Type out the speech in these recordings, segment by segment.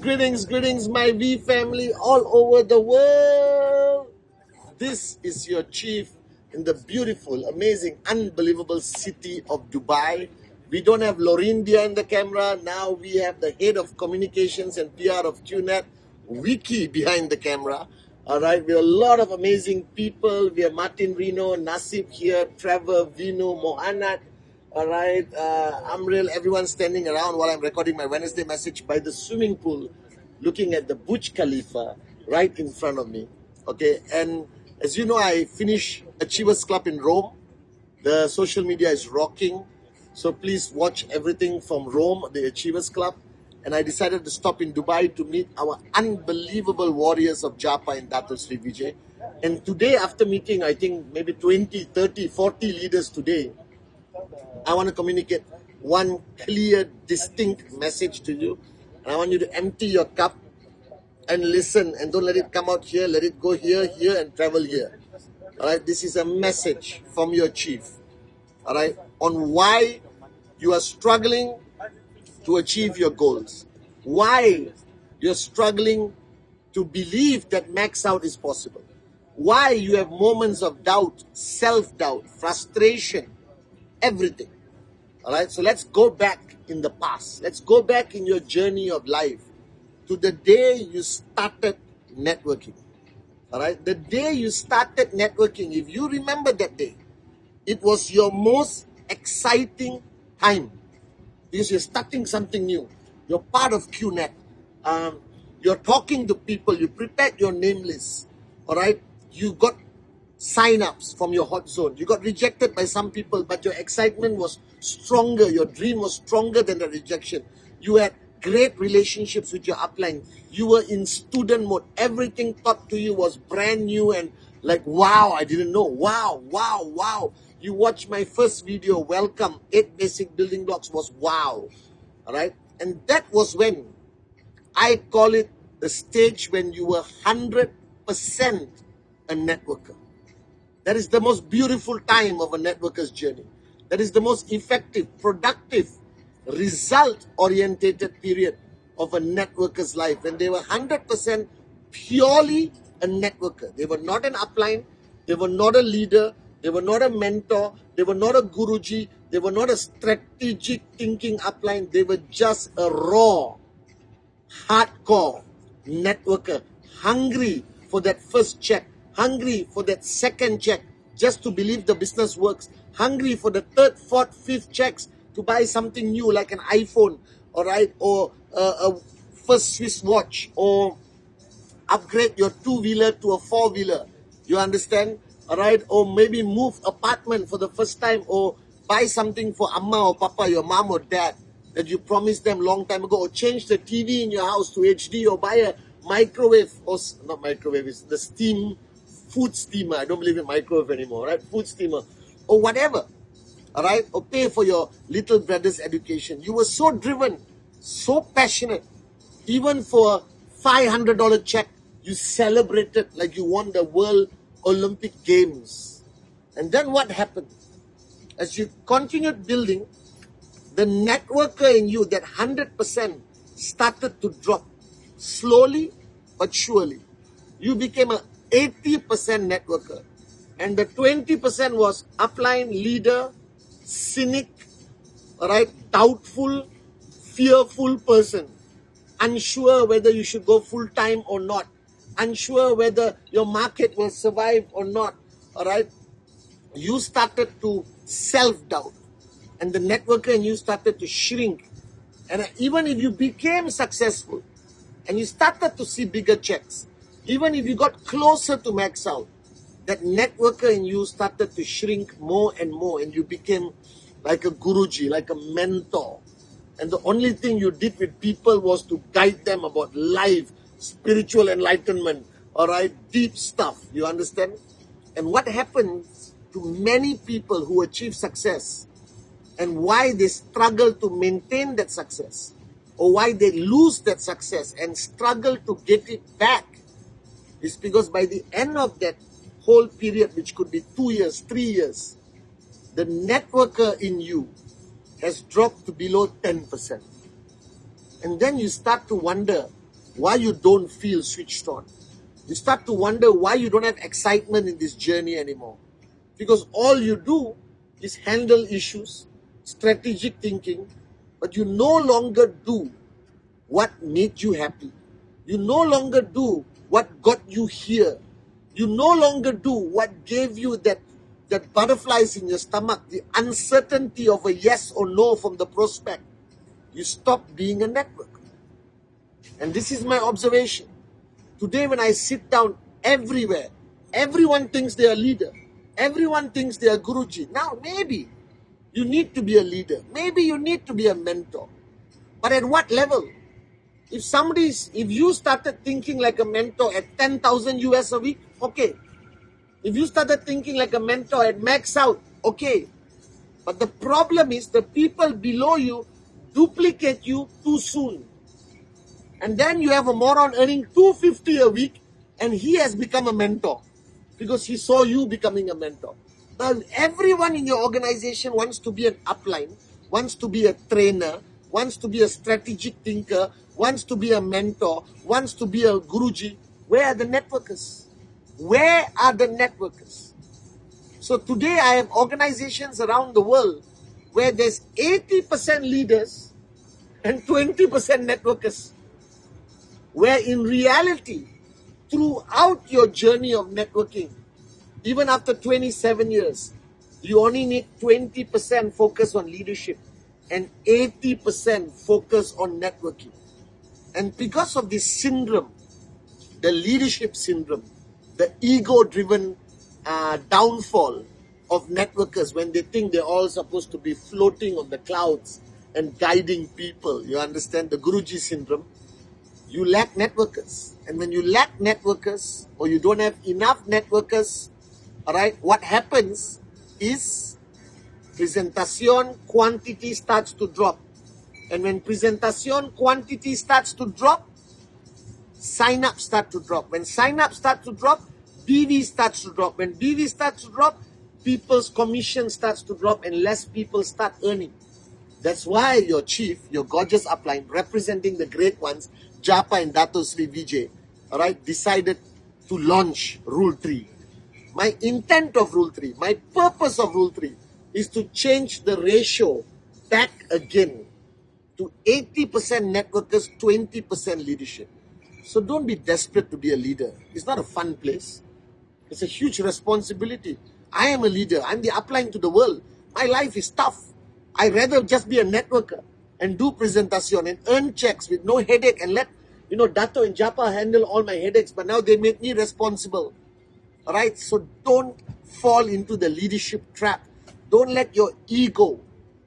greetings, my V family all over the world. This is your chief in the beautiful, amazing, unbelievable city of Dubai. We don't have Lorindia in the camera. Now we have the head of communications and PR of QNET, Wiki, behind the camera. All right, we have a lot of amazing people. We have Martin Reno, Nasib here, Trevor, Vino, Mohanad. All right, Amril, everyone standing around while I'm recording my Wednesday message by the swimming pool, looking at the Burj Khalifa right in front of me. Okay, and as you know, I finished Achievers Club in Rome. The social media is rocking. So please watch everything from Rome, the Achievers Club. And I decided to stop in Dubai to meet our unbelievable warriors of Japa in Dato Sri Vijay. And today, after meeting, I think maybe 20, 30, 40 leaders today, I want to communicate one clear, distinct message to you. And I want you to empty your cup and listen, and don't let it come out here, let it go here, here, and travel here. All right, this is a message from your chief, all right, on why you are struggling to achieve your goals, why you're struggling to believe that max out is possible, why you have moments of doubt, self-doubt, frustration, everything. All right, so let's go back in the past. Let's go back in your journey of life to the day you started networking. All right, the day you started networking, if you remember that day, it was your most exciting time because you're starting something new. You're part of QNET. You're talking to people. You prepared your name list. All right, you got sign-ups from your hot zone. You got rejected by some people, but your excitement was stronger. Your dream was stronger than the rejection. You had great relationships with your upline. You were in student mode. Everything taught to you was brand new and like, wow, I didn't know. Wow, wow, wow. You watched my first video, Welcome, 8 Basic Building Blocks, was wow. All right? And that was when I call it the stage when you were 100% a networker. That is the most beautiful time of a networker's journey. That is the most effective, productive, result-oriented period of a networker's life. When they were 100% purely a networker. They were not an upline. They were not a leader. They were not a mentor. They were not a guruji. They were not a strategic thinking upline. They were just a raw, hardcore networker, hungry for that first check, hungry for that second check, just to believe the business works, hungry for the third, fourth, fifth checks to buy something new like an iPhone, all right, or a first Swiss watch, or upgrade your two-wheeler to a four-wheeler. You understand? All right, or maybe move apartment for the first time, or buy something for Amma or Papa, your mom or dad, that you promised them long time ago, or change the TV in your house to HD, or buy a microwave, or not microwave, it's the steam, food steamer. I don't believe in microwave anymore, right? Food steamer, or whatever, all right? Or pay for your little brother's education. You were so driven, so passionate, even for a $500 check, you celebrated like you won the World Olympic Games. And then what happened? As you continued building, the networker in you, that 100%, started to drop slowly but surely. You became an 80% networker. And the 20% was upline, leader, cynic, all right, doubtful, fearful person, unsure whether you should go full-time or not, unsure whether your market will survive or not, all right? You started to self-doubt, and the networker in you started to shrink. And even if you became successful and you started to see bigger checks, even if you got closer to max out, that networker in you started to shrink more and more, and you became like a guruji, like a mentor. And the only thing you did with people was to guide them about life, spiritual enlightenment, all right, deep stuff. You understand? And what happens to many people who achieve success, and why they struggle to maintain that success, or why they lose that success and struggle to get it back, is because by the end of that whole period, which could be 2 years, 3 years, the networker in you has dropped to below 10%. And then you start to wonder, why you don't feel switched on. You start to wonder why you don't have excitement in this journey anymore. Because all you do is handle issues, strategic thinking, but you no longer do what made you happy. You no longer do what got you here. You no longer do what gave you that butterflies in your stomach, the uncertainty of a yes or no from the prospect. You stop being a network. And this is my observation. Today when I sit down everywhere, everyone thinks they are a leader. Everyone thinks they are Guruji. Now maybe you need to be a leader. Maybe you need to be a mentor. But at what level? If you started thinking like a mentor at 10,000 US a week, okay. If you started thinking like a mentor at max out, okay. But the problem is the people below you duplicate you too soon. And then you have a moron earning 250 a week and he has become a mentor because he saw you becoming a mentor. Now, everyone in your organization wants to be an upline, wants to be a trainer, wants to be a strategic thinker, wants to be a mentor, wants to be a Guruji. Where are the networkers? Where are the networkers? So today I have organizations around the world where there's 80% leaders and 20% networkers. Where in reality, throughout your journey of networking, even after 27 years, you only need 20% focus on leadership and 80% focus on networking. And because of this syndrome, the leadership syndrome, the ego-driven downfall of networkers when they think they're all supposed to be floating on the clouds and guiding people, you understand the Guruji syndrome, you lack networkers. And when you lack networkers or you don't have enough networkers, all right, what happens is presentation quantity starts to drop. And when presentation quantity starts to drop, sign-ups start to drop. When sign-ups start to drop, BV starts to drop. When BV starts to drop, people's commission starts to drop and less people start earning. That's why your chief, your gorgeous upline, representing the great ones, Japa and Dato Sri Vijay, all right, decided to launch Rule 3. My intent of Rule 3, my purpose of Rule 3 is to change the ratio back again to 80% networkers, 20% leadership. So don't be desperate to be a leader. It's not a fun place. It's a huge responsibility. I am a leader. I'm the upline to the world. My life is tough. I'd rather just be a networker and do presentation and earn checks with no headache and let, Dato and Japa handle all my headaches, but now they make me responsible. All right? So don't fall into the leadership trap. Don't let your ego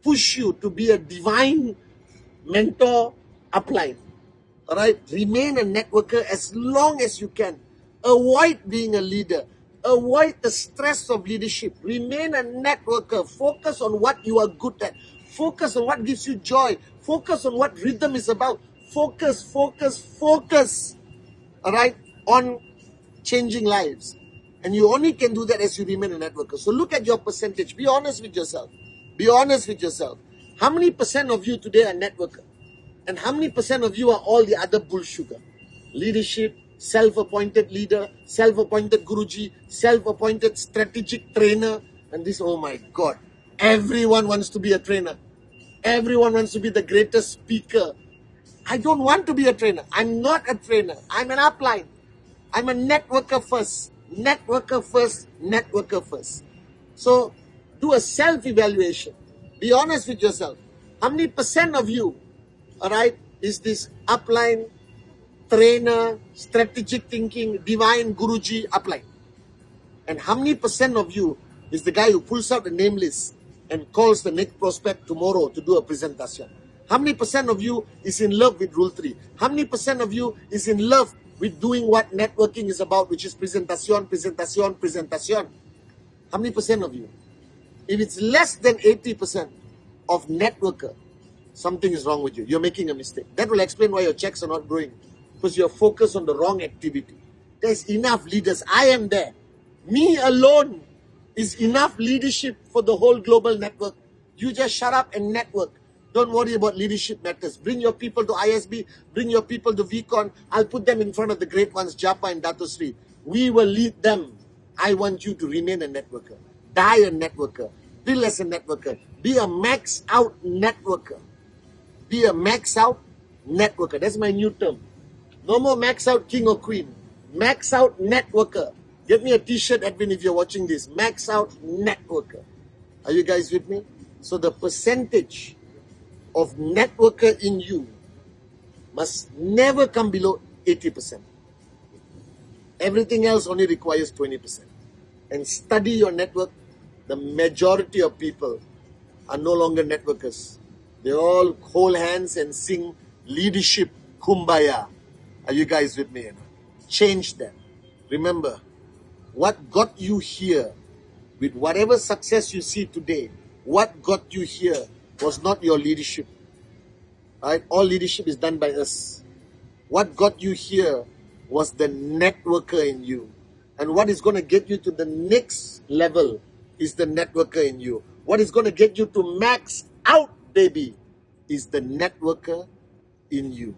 push you to be a divine mentor upline. All right? Remain a networker as long as you can. Avoid being a leader. Avoid the stress of leadership. Remain a networker. Focus on what you are good at. Focus on what gives you joy. Focus on what rhythm is about. Focus. All right? On changing lives. And you only can do that as you remain a networker. So look at your percentage. Be honest with yourself. Be honest with yourself. How many percent of you today are networker? And how many percent of you are all the other bullsugar? Leadership, self-appointed leader, self-appointed Guruji, self-appointed strategic trainer. And this, oh my God, everyone wants to be a trainer. Everyone wants to be the greatest speaker. I don't want to be a trainer. I'm not a trainer. I'm an upline. I'm a networker first. Networker first. Networker first. So do a self-evaluation. Be honest with yourself. How many percent of you, all right, is this upline, trainer, strategic thinking, divine Guruji upline? And how many percent of you is the guy who pulls out the name list and calls the next prospect tomorrow to do a presentation? How many percent of you is in love with Rule 3? How many percent of you is in love with doing what networking is about, which is presentation? How many percent of you? If it's less than 80% of networker, something is wrong with you. You're making a mistake. That will explain why your checks are not growing. Because you're focused on the wrong activity. There's enough leaders. I am there. Me alone is enough leadership for the whole global network. You just shut up and network. Don't worry about leadership matters. Bring your people to ISB, bring your people to VCon. I'll put them in front of the great ones, Japa and Dato Sri. We will lead them. I want you to remain a networker. Die a networker. Build as a networker. Be a max out networker. Be a max out networker. That's my new term. No more max out king or queen. Max out networker. Get me a t-shirt, Edwin, if you're watching this. Max out networker. Are you guys with me? So the percentage of networker in you must never come below 80%. Everything else only requires 20%. And study your network. The majority of people are no longer networkers. They all hold hands and sing leadership kumbaya. Are you guys with me? Change that. Remember, what got you here, with whatever success you see today, what got you here was not your leadership. Right? All leadership is done by us. What got you here was the networker in you. And what is going to get you to the next level is the networker in you. What is going to get you to max out, baby, is the networker in you.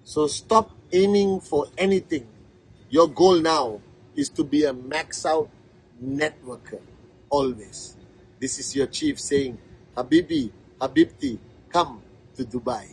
So stop aiming for anything. Your goal now is to be a max out networker. Always. This is your chief saying, Habibi, Habibti, come to Dubai.